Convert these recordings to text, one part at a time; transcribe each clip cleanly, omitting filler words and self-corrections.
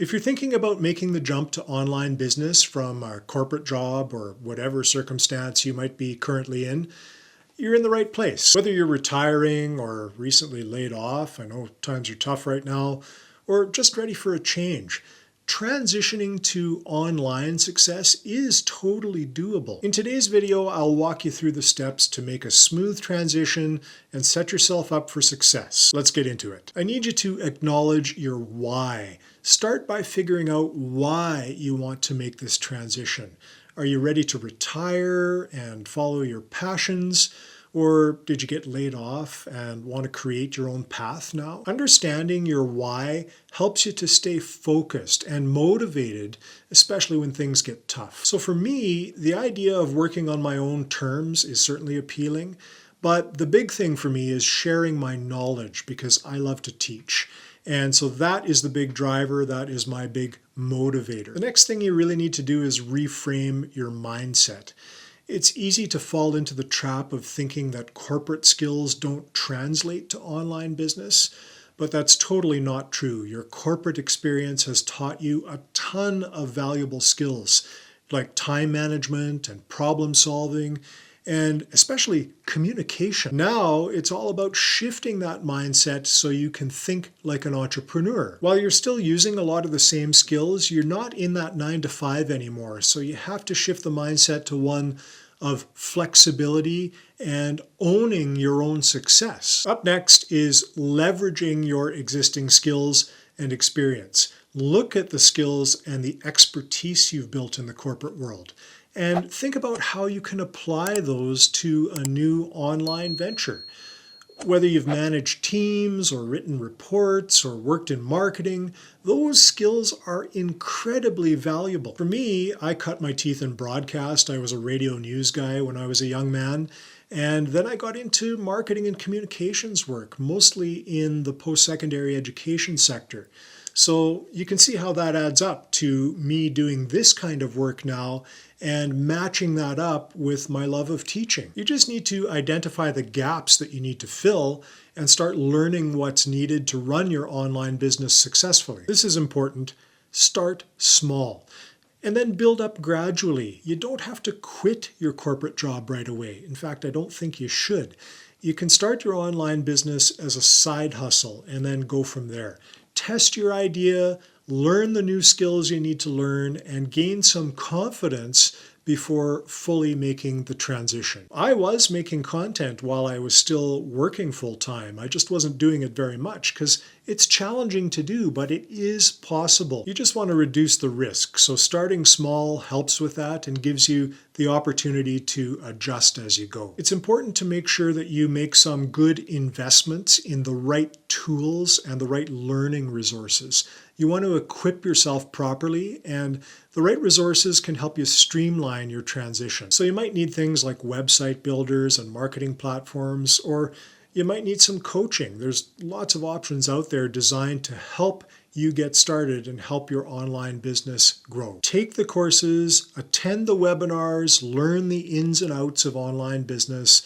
If you're thinking about making the jump to online business from a corporate job or whatever circumstance you might be currently in, you're in the right place. Whether you're retiring or recently laid off, I know times are tough right now, or just ready for a change, transitioning to online success is totally doable. In today's video, I'll walk you through the steps to make a smooth transition and set yourself up for success. Let's get into it. I need you to acknowledge your why. Start by figuring out why you want to make this transition. Are you ready to retire and follow your passions? Or did you get laid off and want to create your own path now? Understanding your why helps you to stay focused and motivated, especially when things get tough. So for me, the idea of working on my own terms is certainly appealing, but the big thing for me is sharing my knowledge because I love to teach. And so that is the big driver, that is my big motivator. The next thing you really need to do is reframe your mindset. It's easy to fall into the trap of thinking that corporate skills don't translate to online business, but that's totally not true. Your corporate experience has taught you a ton of valuable skills like time management and problem solving, and especially communication. Now it's all about shifting that mindset so you can think like an entrepreneur. While you're still using a lot of the same skills, you're not in that 9-to-5 anymore. So you have to shift the mindset to one of flexibility and owning your own success. Up next is leveraging your existing skills and experience. Look at the skills and the expertise you've built in the corporate world and think about how you can apply those to a new online venture. Whether you've managed teams or written reports or worked in marketing, those skills are incredibly valuable. For me, I cut my teeth in broadcast. I was a radio news guy when I was a young man. And then I got into marketing and communications work, mostly in the post-secondary education sector. So you can see how that adds up to me doing this kind of work now and matching that up with my love of teaching. You just need to identify the gaps that you need to fill and start learning what's needed to run your online business successfully. This is important. Start small and then build up gradually. You don't have to quit your corporate job right away. In fact, I don't think you should. You can start your online business as a side hustle and then go from there. Test your idea, learn the new skills you need to learn, and gain some confidence before fully making the transition. I was making content while I was still working full-time. I just wasn't doing it very much because it's challenging to do, but it is possible. You just want to reduce the risk. So starting small helps with that and gives you the opportunity to adjust as you go. It's important to make sure that you make some good investments in the right tools and the right learning resources. You want to equip yourself properly, and the right resources can help you streamline your transition. So you might need things like website builders and marketing platforms, or you might need some coaching. There's lots of options out there designed to help you get started and help your online business grow. Take the courses, attend the webinars, learn the ins and outs of online business,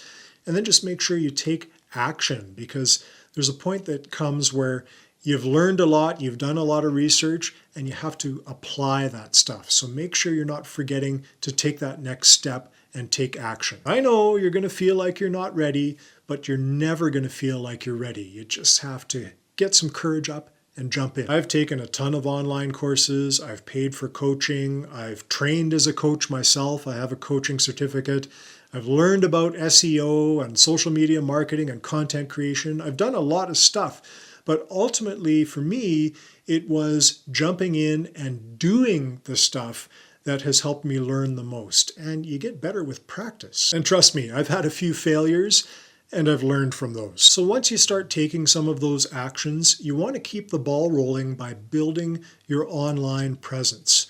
and then just make sure you take action, because there's a point that comes where you've learned a lot, you've done a lot of research, and you have to apply that stuff. So make sure you're not forgetting to take that next step and take action. I know you're going to feel like you're not ready, but you're never going to feel like you're ready. You just have to get some courage up and jump in. I've taken a ton of online courses. I've paid for coaching. I've trained as a coach myself. I have a coaching certificate. I've learned about SEO and social media marketing and content creation. I've done a lot of stuff. But ultimately, for me, it was jumping in and doing the stuff that has helped me learn the most. And you get better with practice. And trust me, I've had a few failures and I've learned from those. So once you start taking some of those actions, you want to keep the ball rolling by building your online presence.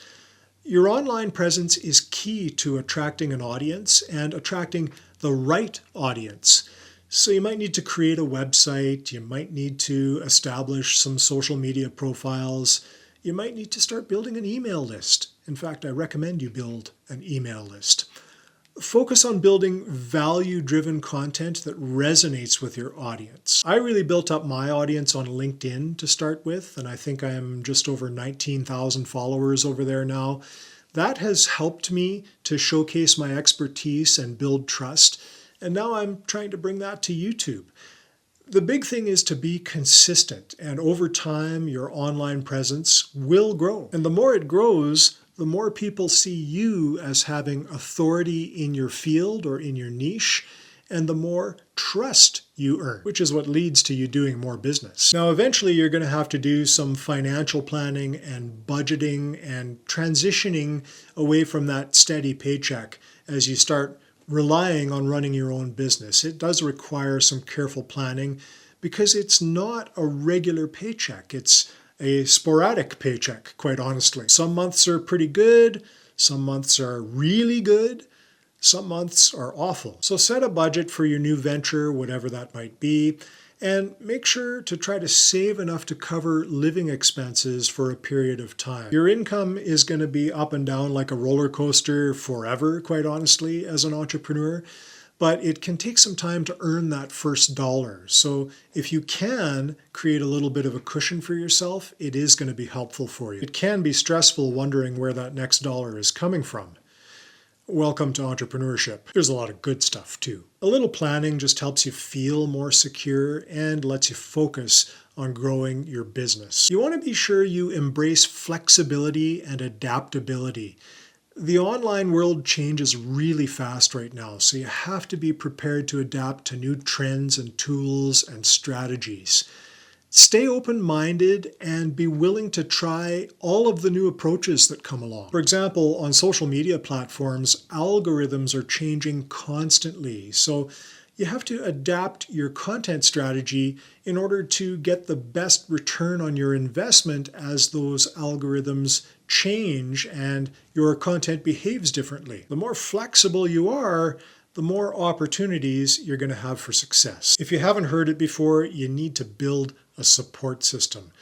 Your online presence is key to attracting an audience and attracting the right audience. So you might need to create a website, you might need to establish some social media profiles, you might need to start building an email list. In fact, I recommend you build an email list. Focus on building value-driven content that resonates with your audience. I really built up my audience on LinkedIn to start with, and I think I am just over 19,000 followers over there now. That has helped me to showcase my expertise and build trust, and now I'm trying to bring that to YouTube. The big thing is to be consistent, and over time your online presence will grow. And the more it grows, the more people see you as having authority in your field or in your niche, and the more trust you earn, which is what leads to you doing more business. Now, eventually you're going to have to do some financial planning and budgeting and transitioning away from that steady paycheck as you start relying on running your own business. It does require some careful planning because it's not a regular paycheck. It's a sporadic paycheck, quite honestly. Some months are pretty good, some months are really good, some months are awful. So set a budget for your new venture, whatever that might be, and make sure to try to save enough to cover living expenses for a period of time. Your income is going to be up and down like a roller coaster forever, quite honestly, as an entrepreneur. But it can take some time to earn that first dollar. So if you can create a little bit of a cushion for yourself, it is going to be helpful for you. It can be stressful wondering where that next dollar is coming from. Welcome to entrepreneurship. There's a lot of good stuff too. A little planning just helps you feel more secure and lets you focus on growing your business. You want to be sure you embrace flexibility and adaptability. The online world changes really fast right now, so you have to be prepared to adapt to new trends and tools and strategies. Stay open-minded and be willing to try all of the new approaches that come along. For example, on social media platforms, algorithms are changing constantly, so you have to adapt your content strategy in order to get the best return on your investment as those algorithms change and your content behaves differently. The more flexible you are, the more opportunities you're going to have for success. If you haven't heard it before, you need to build a support system.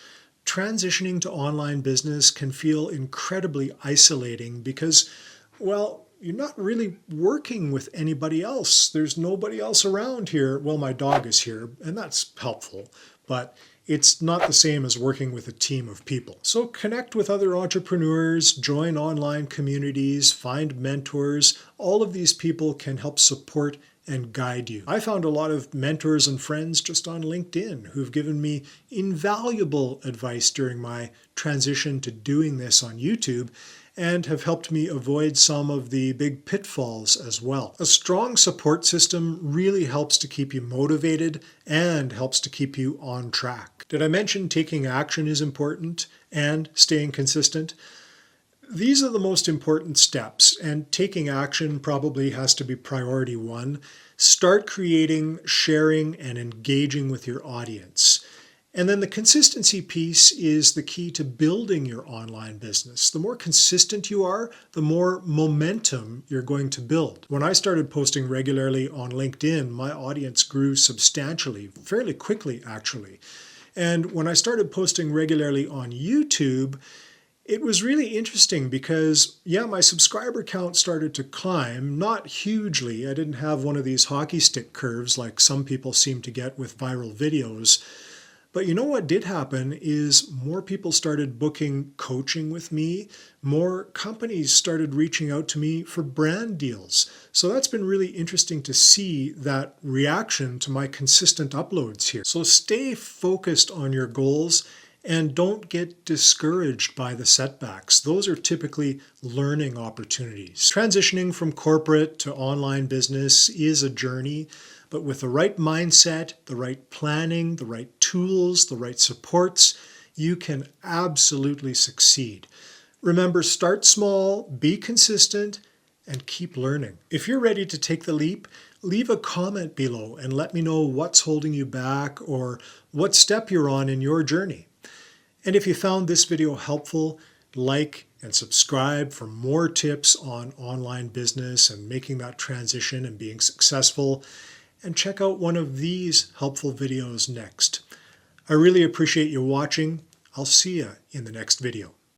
Transitioning to online business can feel incredibly isolating because, well, you're not really working with anybody else. There's nobody else around here. Well, my dog is here, and that's helpful, but it's not the same as working with a team of people. So connect with other entrepreneurs, join online communities, find mentors. All of these people can help support and guide you. I found a lot of mentors and friends just on LinkedIn who've given me invaluable advice during my transition to doing this on YouTube, and have helped me avoid some of the big pitfalls as well. A strong support system really helps to keep you motivated and helps to keep you on track. Did I mention taking action is important and staying consistent? These are the most important steps, and taking action probably has to be priority one. Start creating, sharing, and engaging with your audience. And then the consistency piece is the key to building your online business. The more consistent you are, the more momentum you're going to build. When I started posting regularly on LinkedIn, my audience grew substantially, fairly quickly actually. And when I started posting regularly on YouTube, it was really interesting because, yeah, my subscriber count started to climb, not hugely. I didn't have one of these hockey stick curves like some people seem to get with viral videos. But you know what did happen is more people started booking coaching with me. More companies started reaching out to me for brand deals. So that's been really interesting to see that reaction to my consistent uploads here. So stay focused on your goals and don't get discouraged by the setbacks. Those are typically learning opportunities. Transitioning from corporate to online business is a journey. But with the right mindset, the right planning, the right tools, the right supports, you can absolutely succeed. Remember, start small, be consistent, and keep learning. If you're ready to take the leap, leave a comment below and let me know what's holding you back or what step you're on in your journey. And if you found this video helpful, like and subscribe for more tips on online business and making that transition and being successful. And check out one of these helpful videos next. I really appreciate you watching. I'll see you in the next video.